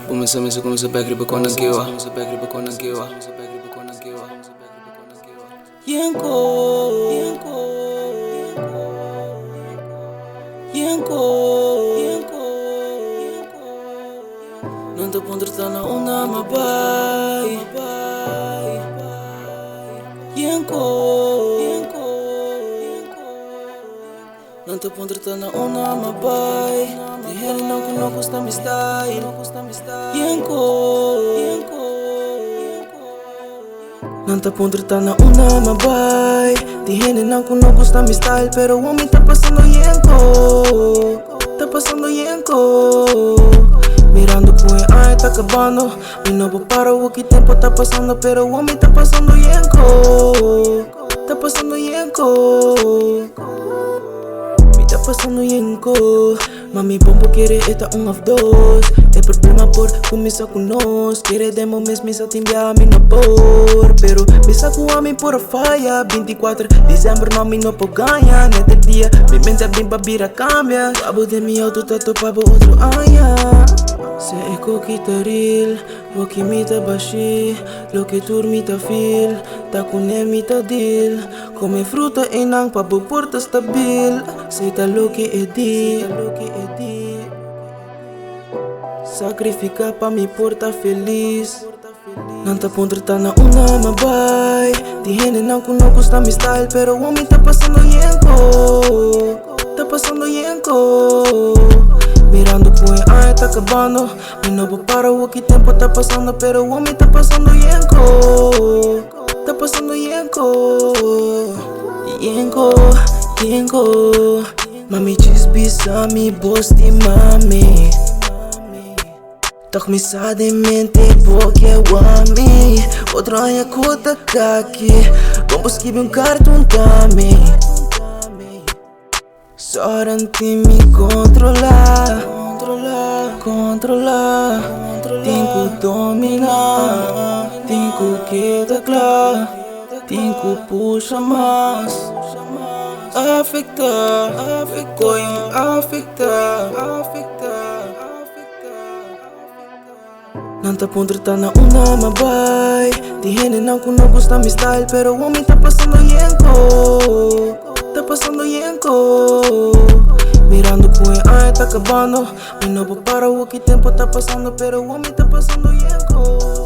Começa a gripa com naquela. Não te pondre tá na onda, my pai. Não te pondre tá na onda, my pai. De ele não custa me style. Não te pondre tá na onda, my pai. De ele não custa me style. Pero o homem tá passando yenko. Tá passando yenko. Mirando com ai tá acabando. Me não vou parar o que tempo tá passando. Pero o homem tá passando yenko. Tá passando yenko. Tá passando yenko. Mami bombo quiere eta of dos. É problema por começar com nós. Quiere demo mesmo só te enviar a mim no por. Pero me saco a mim por a falha. 24 de dezembro mami não pode ganhar. Neste dia mi mente bem babira cambia. Cabo de mi auto tá topado outro aya. Se é coquitaril, o que me tá baixi, lo que turmi tá fil, tá com mi tá deal. Come fruta e não pa bo porta stabil. Sei tá lo que é di. Sacrificar pa mi porta feliz. Não tá pondre tá na onda, my bai. De gente não custa mi style, pero o homem tá passando yenko. Tá passando yenko. Mirando com ai tá acabando. Me não vou parar o que tempo tá passando. Pero o homem tá passando yenko. Tá passando yenko. Yenko. Mami chisbisa mi bosti mami. Toch mi sa de mente porque eu ame. Outro anha cota kaki. Vamos escrever cartão também. Só te me controlar. Tenho que dominar. Tenho que dar claro. Tenho que puxar mais. Afectar. Não tá pondre tá na onda, my bai. De gente não custa mi style, pero o homem tá passando yenko. Tá passando yenko. Mirando com ai tá acabando. Me não vou parar o que tempo tá passando, pero o homem tá passando yenko.